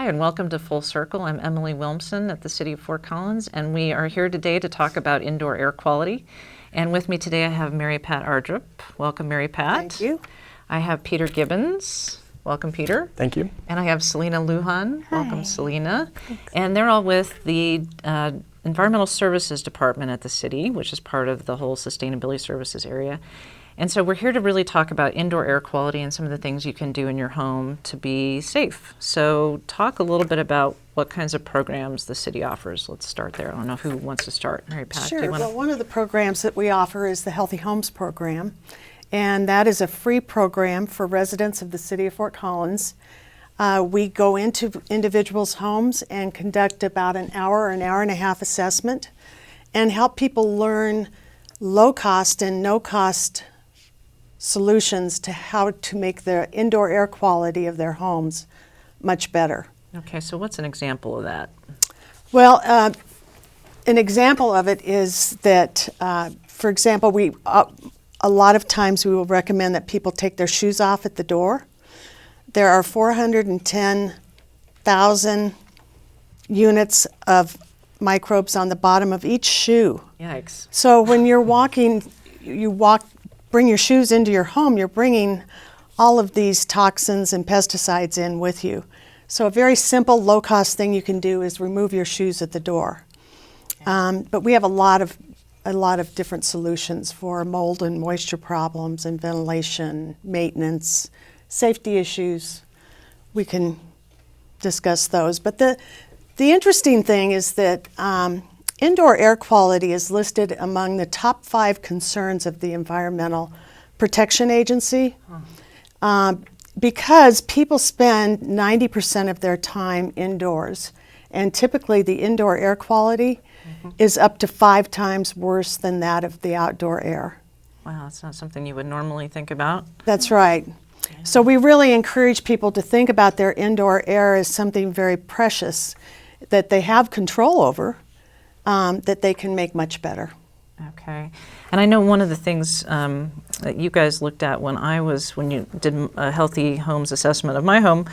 Hi, and welcome to Full Circle. I'm Emily Wilmson at the City of Fort Collins, and we are here today to talk about indoor air quality. And with me today I have Mary Pat Ardrup. Welcome, Mary Pat. Thank you. I have Peter Gibbons. Welcome, Peter. Thank you. And I have Selena Lujan. Hi. Welcome, Selena. Thanks. And they're all with the Environmental Services Department at the city, which is part of the whole Sustainability Services area. And so we're here to really talk about indoor air quality and some of the things you can do in your home to be safe. So talk a little bit about what kinds of programs the city offers. Let's start there. I don't know who wants to start. Mary Pat, do you Sure. want to? Well, one of the programs that we offer is the Healthy Homes Program, and that is a free program for residents of the City of Fort Collins. We go into individuals' homes and conduct about an hour or an hour and a half assessment and help people learn low-cost and no-cost solutions to how to make the indoor air quality of their homes much better. Okay, so what's an example of that? Well, an example of it is that, for example, a lot of times we will recommend that people take their shoes off at the door. There are 410,000 units of microbes on the bottom of each shoe. Yikes. So when you're walking, bring your shoes into your home, you're bringing all of these toxins and pesticides in with you. So a very simple, low-cost thing you can do is remove your shoes at the door. But we have a lot of different solutions for mold and moisture problems and ventilation, maintenance, safety issues. We can discuss those. But the interesting thing is that indoor air quality is listed among the top 5 concerns of the Environmental Protection Agency because people spend 90% of their time indoors, and typically the indoor air quality is up to 5 times worse than that of the outdoor air. Wow, that's not something you would normally think about. That's right. So we really encourage people to think about their indoor air as something very precious that they have control over, that they can make much better. Okay. And I know one of the things that you guys looked at when you did a Healthy Homes assessment of my home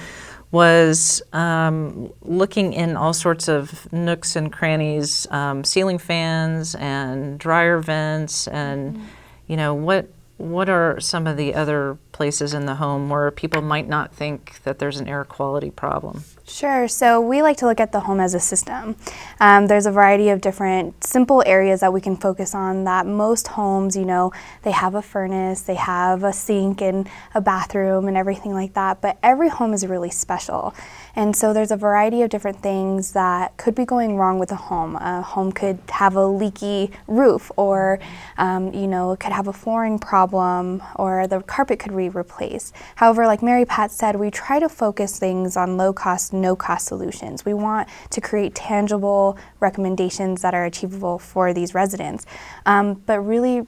was looking in all sorts of nooks and crannies, ceiling fans and dryer vents, and you know, what are some of the other places in the home where people might not think that there's an air quality problem? Sure. So we like to look at the home as a system. There's a variety of different simple areas that we can focus on that most homes, you know, they have a furnace, they have a sink and a bathroom and everything like that, but every home is really special. And so there's a variety of different things that could be going wrong with a home. A home could have a leaky roof, or, you know, it could have a flooring problem, or the carpet could be replaced. However, like Mary Pat said, we try to focus things on low-cost, no-cost solutions. We want to create tangible recommendations that are achievable for these residents. But really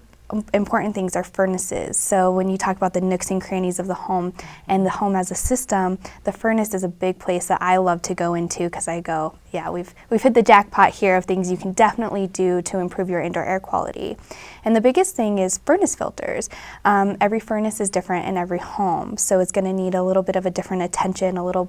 important things are furnaces. So when you talk about the nooks and crannies of the home and the home as a system, the furnace is a big place that I love to go into because I go, yeah, we've hit the jackpot here of things you can definitely do to improve your indoor air quality. And the biggest thing is furnace filters. Every furnace is different in every home, so it's going to need a little bit of a different attention, a little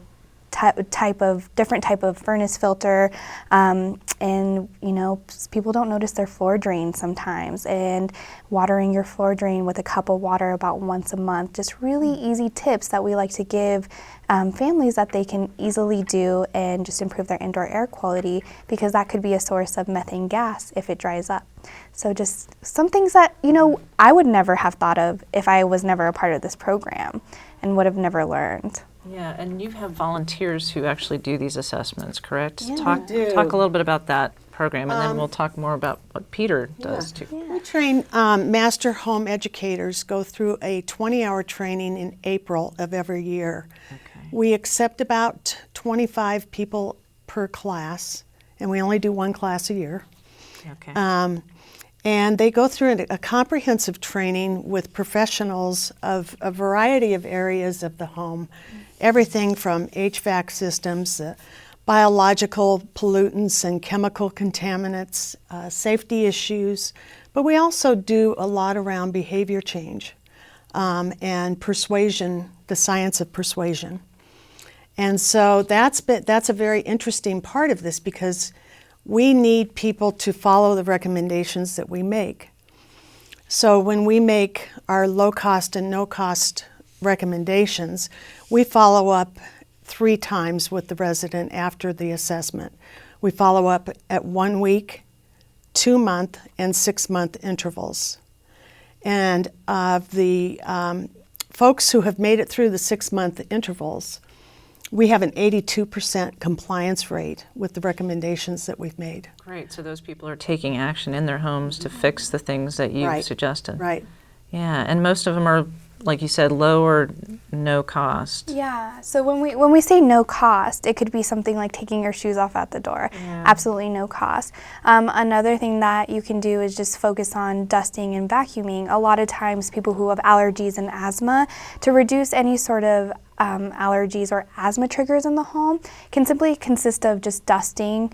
different type of furnace filter, and you know, people don't notice their floor drain sometimes, and watering your floor drain with a cup of water about once a month, just really easy tips that we like to give families that they can easily do and just improve their indoor air quality, because that could be a source of methane gas if it dries up. So just some things that, you know, I would never have thought of if I was never a part of this program and would have never learned. Yeah, and you have volunteers who actually do these assessments, correct? Yeah, Talk we do. a little bit about that program, and then we'll talk more about what Peter does too. We train master home educators go through a 20-hour training in April of every year. Okay. We accept about 25 people per class, and we only do one class a year. Okay. And they go through a comprehensive training with professionals of a variety of areas of the home, everything from HVAC systems, biological pollutants and chemical contaminants, safety issues, but we also do a lot around behavior change and persuasion, the science of persuasion. And so that's a very interesting part of this, because we need people to follow the recommendations that we make. So when we make our low cost and no cost recommendations, we follow up 3 times with the resident after the assessment. We follow up at 1 week, 2 month, and 6 month intervals. And of the folks who have made it through the 6 month intervals, we have an 82% compliance rate with the recommendations that we've made. Great. So those people are taking action in their homes to fix the things that you Right. suggested. Right. Yeah, and most of them are, like you said, low or no cost. Yeah. So when we say no cost, it could be something like taking your shoes off at the door. Yeah. Absolutely no cost. Another thing that you can do is just focus on dusting and vacuuming. A lot of times, people who have allergies and asthma, to reduce any sort of allergies or asthma triggers in the home, can simply consist of just dusting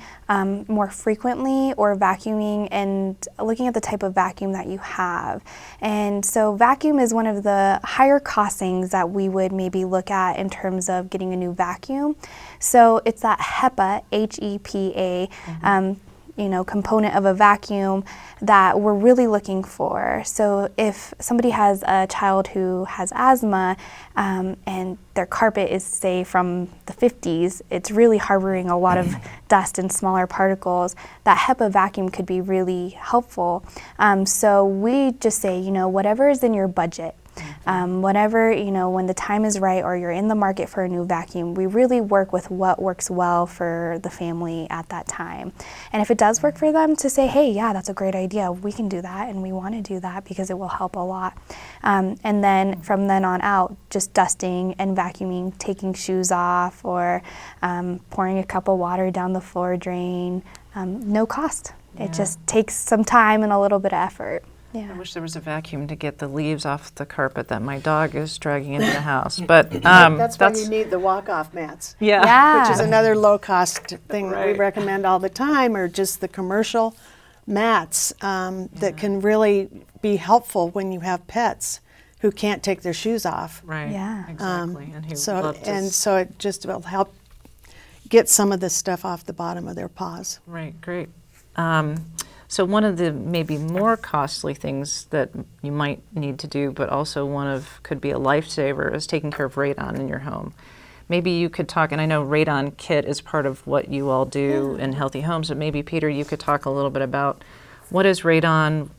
more frequently or vacuuming and looking at the type of vacuum that you have. And so vacuum is one of the higher cost things that we would maybe look at in terms of getting a new vacuum. So it's that HEPA, H-E-P-A, component of a vacuum that we're really looking for. So if somebody has a child who has asthma and their carpet is, say, from the 50s, it's really harboring a lot of dust and smaller particles, that HEPA vacuum could be really helpful. So we just say, whatever is in your budget. Whenever, when the time is right or you're in the market for a new vacuum, we really work with what works well for the family at that time. And if it does work for them, to say, hey, yeah, that's a great idea, we can do that and we want to do that because it will help a lot. And then from then on out, just dusting and vacuuming, taking shoes off, or pouring a cup of water down the floor drain, no cost. Yeah. It just takes some time and a little bit of effort. Yeah. I wish there was a vacuum to get the leaves off the carpet that my dog is dragging into the house. But That's why you need the walk-off mats, yeah. which is another low-cost thing that we Right. recommend all the time, or just the commercial mats that can really be helpful when you have pets who can't take their shoes off. Right. Yeah. Exactly. And who So love to so it just will help get some of this stuff off the bottom of their paws. Right, great. So one of the maybe more costly things that you might need to do, but also could be a lifesaver, is taking care of radon in your home. Maybe you could talk, and I know Radon Kit is part of what you all do in Healthy Homes, but maybe Peter, you could talk a little bit about what is radon,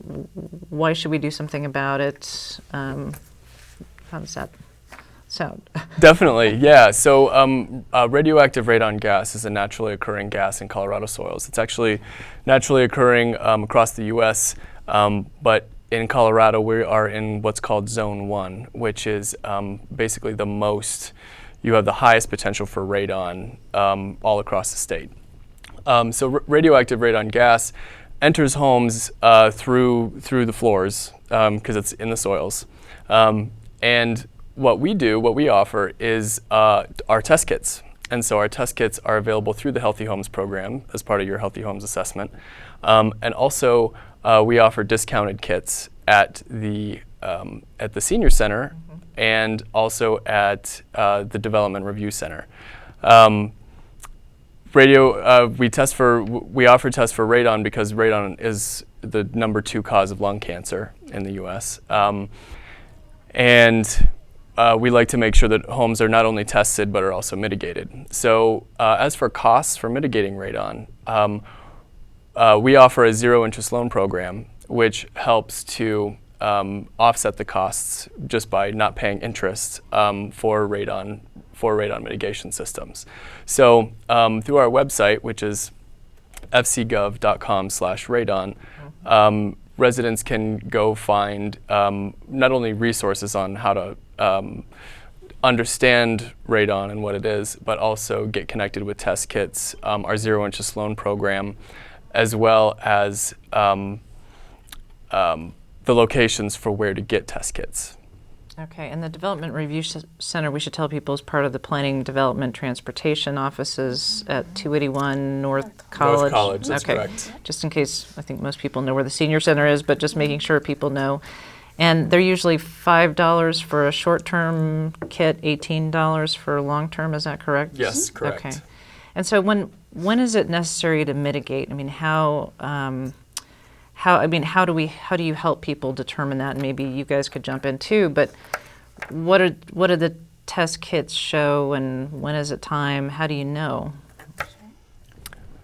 why should we do something about it? How does that sound? Definitely, yeah. So radioactive radon gas is a naturally occurring gas in Colorado soils. It's actually naturally occurring across the U.S., but in Colorado we are in what's called Zone 1, which is basically you have the highest potential for radon all across the state. So radioactive radon gas enters homes through the floors because it's in the soils. And what we offer is our test kits. And so our test kits are available through the Healthy Homes program as part of your Healthy Homes assessment. And also we offer discounted kits at the Senior Center and also at the Development Review Center. We offer tests for radon because radon is the #2 cause of lung cancer in the U.S. We like to make sure that homes are not only tested but are also mitigated. So as for costs for mitigating radon, we offer a zero-interest loan program, which helps to offset the costs just by not paying interest for radon mitigation systems. So through our website, which is fcgov.com/radon, residents can go find not only resources on how to understand radon and what it is, but also get connected with test kits, our zero-interest loan program, as well as the locations for where to get test kits. Okay, and the Development Review Center, we should tell people, is part of the Planning, Development, Transportation offices at 281 North College. North College, that's okay. correct. Just in case, I think most people know where the Senior Center is, but just making sure people know. And they're usually $5 for a short-term kit, $18 for long-term. Is that correct? Yes, correct. Okay. And so when is it necessary to mitigate? I mean, how do you help people determine that? And maybe you guys could jump in too. But what do the test kits show, and when is it time? How do you know?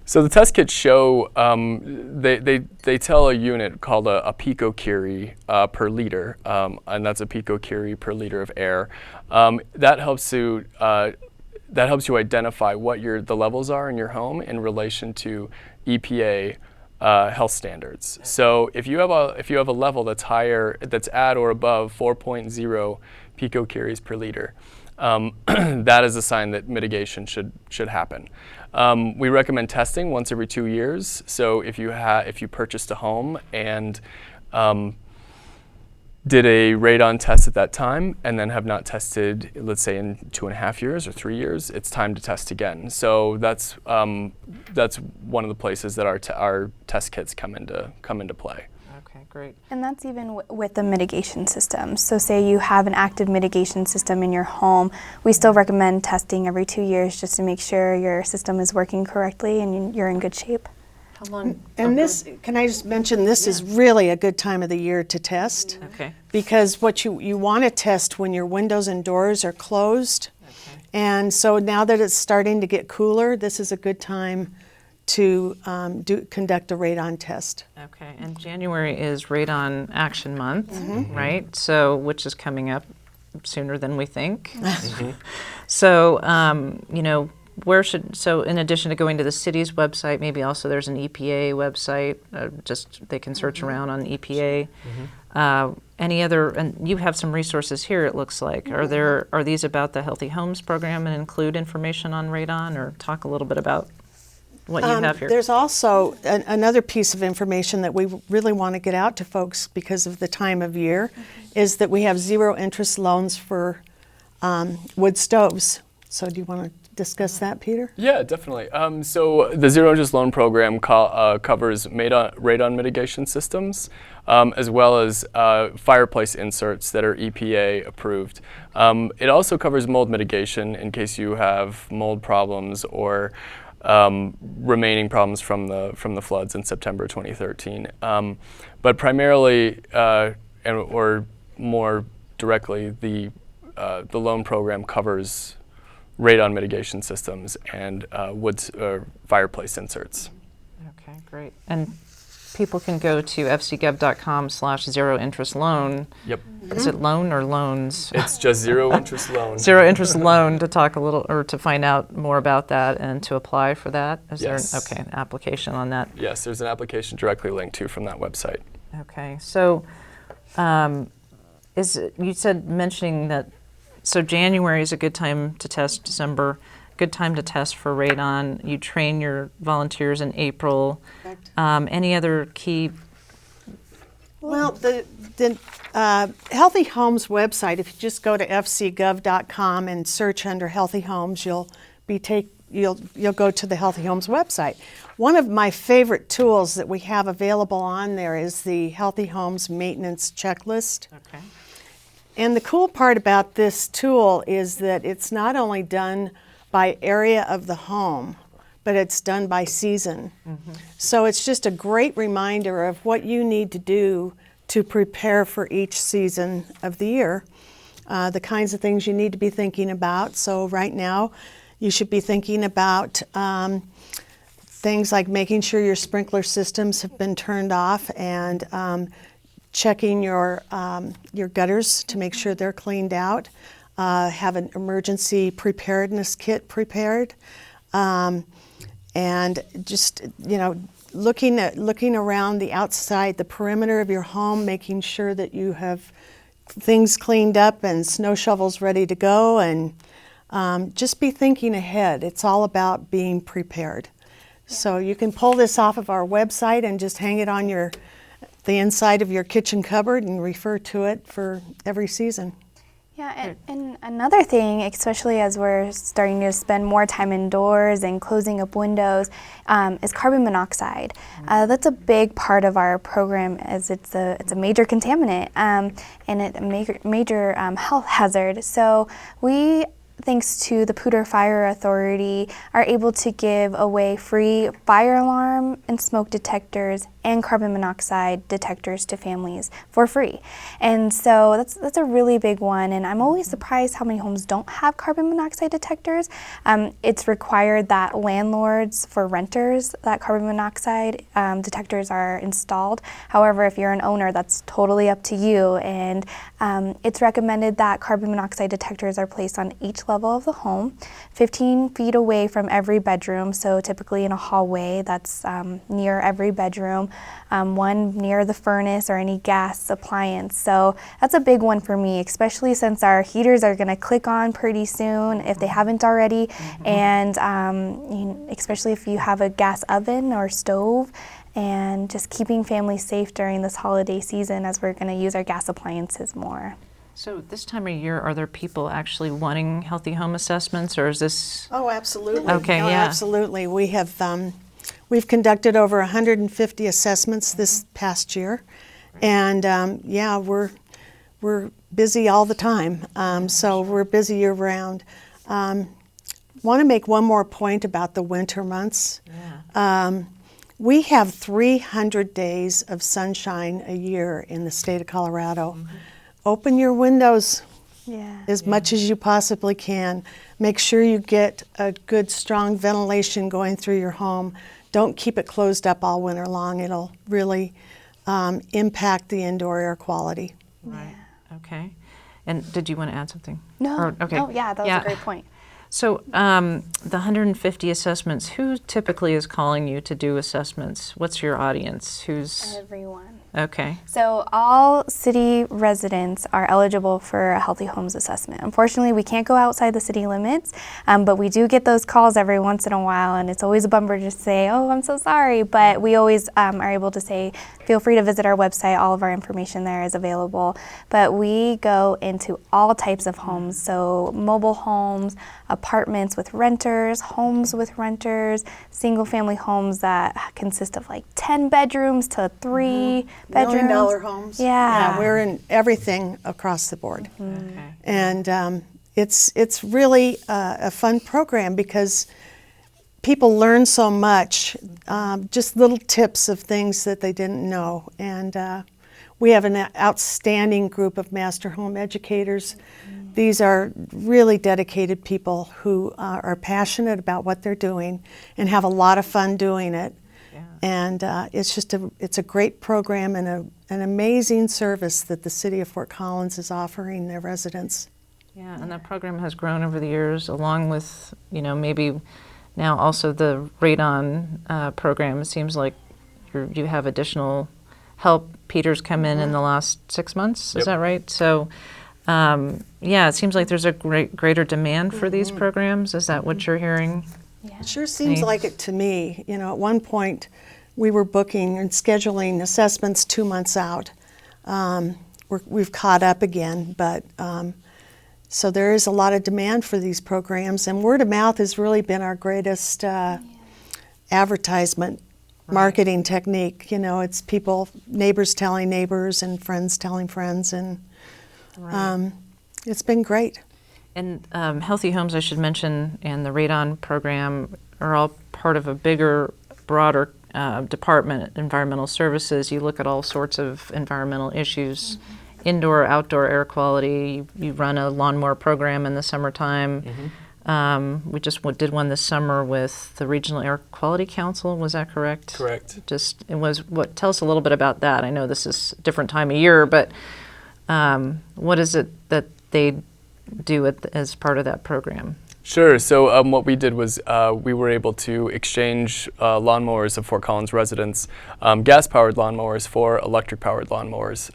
So the test kits show, they tell a unit called a picocurie per liter, and that's a picocurie per liter of air. That helps you identify what the levels are in your home in relation to EPA health standards. So if you have a level that's at or above 4.0 picocuries per liter, that is a sign that mitigation should happen. We recommend testing once every 2 years. So if you purchased a home and did a radon test at that time and then have not tested, let's say in 2.5 years or 3 years, it's time to test again. So that's one of the places that our test kits come into play. Okay, great. And that's even with the mitigation system. So say you have an active mitigation system in your home, we still recommend testing every 2 years just to make sure your system is working correctly and you're in good shape. How long? And this, can I just mention, this is really a good time of the year to test. Okay. Because what you want to test when your windows and doors are closed. Okay. And so now that it's starting to get cooler, this is a good time to conduct a radon test. Okay. And January is Radon Action Month, right? So, which is coming up sooner than we think. So, so in addition to going to the city's website, maybe also there's an EPA website, just they can search around on EPA. Any other, and you have some resources here, it looks like. Are these about the Healthy Homes program and include information on radon, or talk a little bit about what you have here? There's also another piece of information that we really want to get out to folks because of the time of year, is that we have zero interest loans for wood stoves. So do you want to discuss that, Peter? Yeah, definitely. So the Zero Interest Loan Program covers radon mitigation systems, as well as fireplace inserts that are EPA approved. It also covers mold mitigation in case you have mold problems or remaining problems from the floods in September 2013. But primarily, or more directly, the loan program covers radon mitigation systems and fireplace inserts. Okay, great. And people can go to fcgov.com/zero-interest-loan. Yep. Is it loan or loans? It's just zero interest loan. Zero interest loan to talk a little, or to find out more about that and to apply for that. Is Yes. there an application on that? Yes, there's an application directly linked to from that website. Okay, so you said mentioning that, so January is a good time to test, December, good time to test for radon. You train your volunteers in April. Correct. Any other key? Well, the Healthy Homes website, if you just go to fcgov.com and search under Healthy Homes, you'll go to the Healthy Homes website. One of my favorite tools that we have available on there is the Healthy Homes maintenance checklist. Okay. And the cool part about this tool is that it's not only done by area of the home, but it's done by season. So it's just a great reminder of what you need to do to prepare for each season of the year, the kinds of things you need to be thinking about. So right now, you should be thinking about things like making sure your sprinkler systems have been turned off and checking your gutters to make sure they're cleaned out. Have an emergency preparedness kit prepared, and just looking around the outside, the perimeter of your home, making sure that you have things cleaned up and snow shovels ready to go, and just be thinking ahead. It's all about being prepared. So you can pull this off of our website and just hang it on the inside of your kitchen cupboard and refer to it for every season. Yeah, and another thing, especially as we're starting to spend more time indoors and closing up windows, is carbon monoxide. That's a big part of our program, as it's a major contaminant and a major health hazard. So we, thanks to the Poudre Fire Authority, are able to give away free fire alarm and smoke detectors and carbon monoxide detectors to families for free. And so that's a really big one, and I'm always surprised how many homes don't have carbon monoxide detectors. It's required that landlords for renters that carbon monoxide detectors are installed. However, if you're an owner, that's totally up to you, and it's recommended that carbon monoxide detectors are placed on each level of the home, 15 feet away from every bedroom, so typically in a hallway that's near every bedroom, one near the furnace or any gas appliance. So that's a big one for me, especially since our heaters are going to click on pretty soon if they haven't already, and especially if you have a gas oven or stove, and just keeping families safe during this holiday season as we're going to use our gas appliances more. So this time of year, are there people actually wanting healthy home assessments, or is this? Oh, absolutely. Okay, No, yeah. absolutely. We have we've conducted over 150 assessments this past year, and yeah, we're busy all the time. So we're busy year round. Want to make one more point about the winter months. Yeah. We have 300 days of sunshine a year in the state of Colorado. Open your windows as much as you possibly can. Make sure you get a good, strong ventilation going through your home. Don't keep it closed up all winter long. It'll really impact the indoor air quality. Right. Okay. And did you want to add something? No. Or- okay. No, yeah, that was a great point. So the 150 assessments, who typically is calling you to do assessments? What's your audience? Who's Everyone. okay? So all city residents are eligible for a Healthy Homes assessment. Unfortunately, we can't go outside the city limits, but we do get those calls every once in a while, and it's always a bummer to say, oh, I'm so sorry, but we always are able to say, feel free to visit our website. All of our information there is available. But we go into all types of homes, so mobile homes, apartments with renters, homes with renters, single-family homes that consist of like 10 bedrooms to 3 bedrooms. $1 million homes. Yeah. We're in everything across the board. Okay. And it's really a fun program because people learn so much, just little tips of things that they didn't know. And we have an outstanding group of master home educators. These are really dedicated people who are passionate about what they're doing and have a lot of fun doing it. Yeah. And it's a great program and an amazing service that the city of Fort Collins is offering their residents. Yeah, and that program has grown over the years, along with maybe now also the Radon program. It seems like you have additional help. Peter's come in the last 6 months. Yep. Is that right? So. Yeah, it seems like there's a greater demand for these programs. Is that what you're hearing? It sure seems Thanks. like it to me. At one point, we were booking and scheduling assessments 2 months out. We've caught up again, but so there is a lot of demand for these programs, and word of mouth has really been our greatest advertisement marketing technique. It's people, neighbors telling neighbors, and friends telling friends, and it's been great. And Healthy Homes, I should mention, and the Radon program are all part of a bigger, broader department, environmental services. You look at all sorts of environmental issues, indoor, outdoor air quality. You run a lawnmower program in the summertime. We just did one this summer with the Regional Air Quality Council. Was that correct? Correct. Tell us a little bit about that. I know this is a different time of year, but what is it that they do as part of that program? Sure. So what we did was we were able to exchange lawnmowers of Fort Collins residents, gas-powered lawnmowers for electric-powered lawnmowers.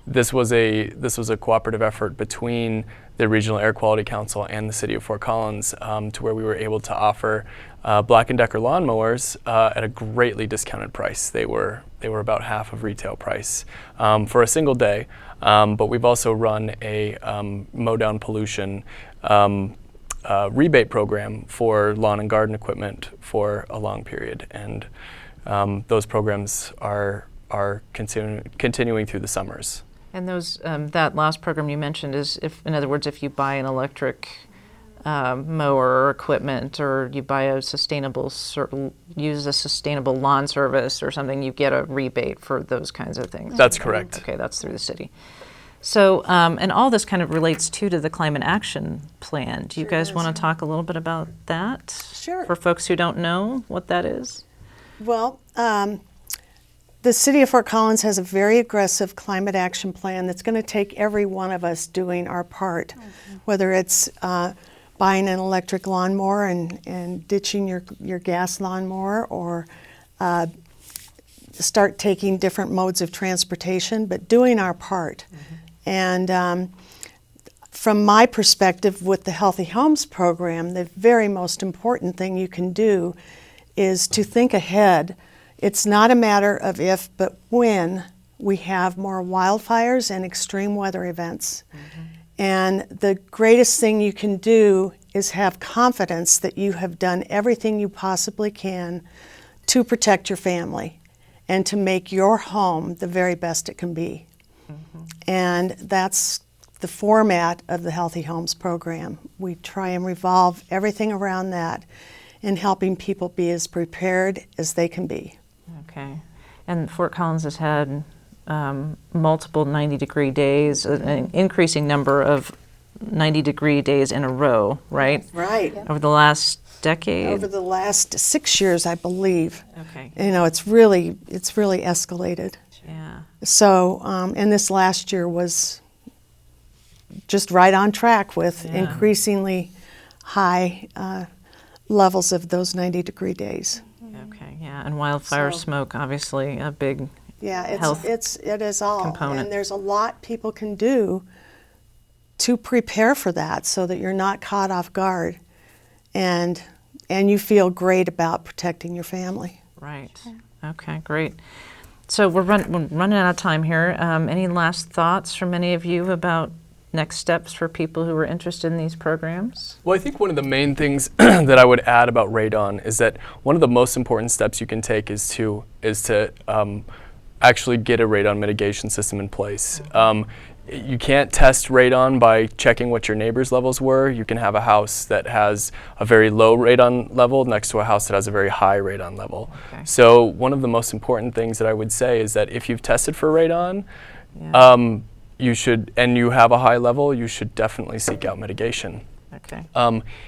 This was a cooperative effort between the Regional Air Quality Council and the City of Fort Collins, to where we were able to offer Black & Decker lawnmowers at a greatly discounted price. They were about half of retail price for a single day. But we've also run a mow down pollution rebate program for lawn and garden equipment for a long period, and those programs are continuing through the summers. And those that last program you mentioned is, if, in other words, if you buy an electric mower or equipment, or you buy a use a sustainable lawn service or something, you get a rebate for those kinds of things. That's correct. Okay, that's through the city. So, and all this kind of relates to the Climate Action Plan. Do you guys want to talk a little bit about that? Sure. For folks who don't know what that is? Well, the city of Fort Collins has a very aggressive climate action plan that's going to take every one of us doing our part, whether it's buying an electric lawnmower and ditching your gas lawnmower, or start taking different modes of transportation, but doing our part. And from my perspective, with the Healthy Homes program, the very most important thing you can do is to think ahead. It's not a matter of if, but when we have more wildfires and extreme weather events. And the greatest thing you can do is have confidence that you have done everything you possibly can to protect your family and to make your home the very best it can be. And that's the format of the Healthy Homes program. We try and revolve everything around that and helping people be as prepared as they can be. Okay. And Fort Collins has had multiple 90-degree days, an increasing number of 90-degree days in a row, right? Right. Over the last decade? Over the last 6 years, I believe. Okay. You know, it's really escalated. Yeah. So, and this last year was just right on track with increasingly high levels of those 90-degree days. Okay, yeah, and wildfire smoke, obviously a big Yeah, health it is all. component. And there's a lot people can do to prepare for that so that you're not caught off guard and you feel great about protecting your family. Right. Okay, great. So we're running out of time here. Any last thoughts from any of you about next steps for people who are interested in these programs? Well, I think one of the main things that I would add about radon is that one of the most important steps you can take is to actually get a radon mitigation system in place. You can't test radon by checking what your neighbor's levels were. You can have a house that has a very low radon level next to a house that has a very high radon level. Okay. So one of the most important things that I would say is that if you've tested for radon, you should, and you have a high level, you should definitely seek out mitigation. Okay.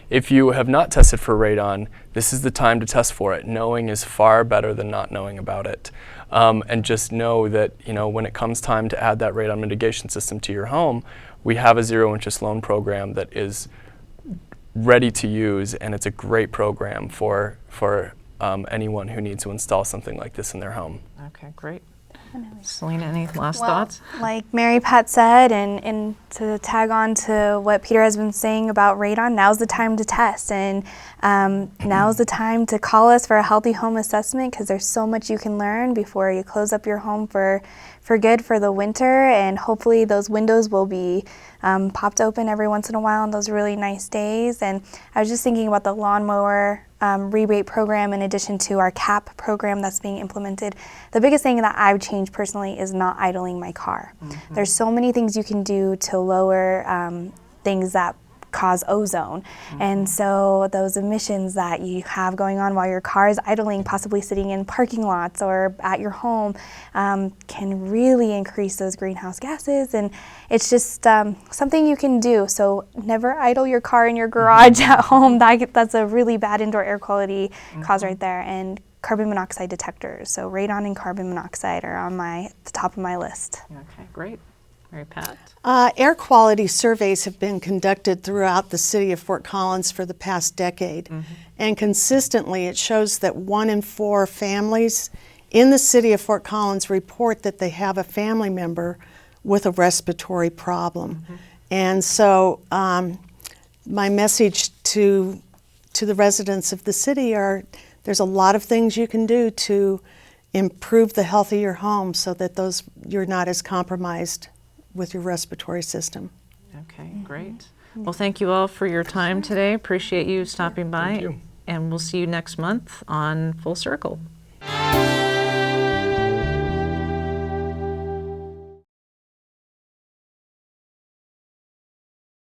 If you have not tested for radon, this is the time to test for it. Knowing is far better than not knowing about it. And just know that, you know, when it comes time to add that radon mitigation system to your home, we have a zero-interest loan program that is ready to use, and it's a great program for anyone who needs to install something like this in their home. Okay, great. Selena, any last thoughts? Like Mary Pat said, and to tag on to what Peter has been saying about radon, now's the time to test, and now's the time to call us for a healthy home assessment, because there's so much you can learn before you close up your home for good for the winter, and hopefully those windows will be popped open every once in a while on those really nice days. And I was just thinking about the lawnmower rebate program in addition to our CAP program that's being implemented. The biggest thing that I've changed personally is not idling my car. There's so many things you can do to lower things that cause ozone. And so those emissions that you have going on while your car is idling, possibly sitting in parking lots or at your home, can really increase those greenhouse gases. And it's just something you can do. So never idle your car in your garage at home. That's a really bad indoor air quality cause right there. And carbon monoxide detectors. So radon and carbon monoxide are on the top of my list. Okay, great. Mary Pat? Air quality surveys have been conducted throughout the city of Fort Collins for the past decade. And consistently it shows that 1 in 4 families in the city of Fort Collins report that they have a family member with a respiratory problem. And so my message to the residents of the city are there's a lot of things you can do to improve the health of your home so that you're not as compromised with your respiratory system. Okay, great. Well, thank you all for your time today. Appreciate you stopping by. Thank you. And we'll see you next month on Full Circle.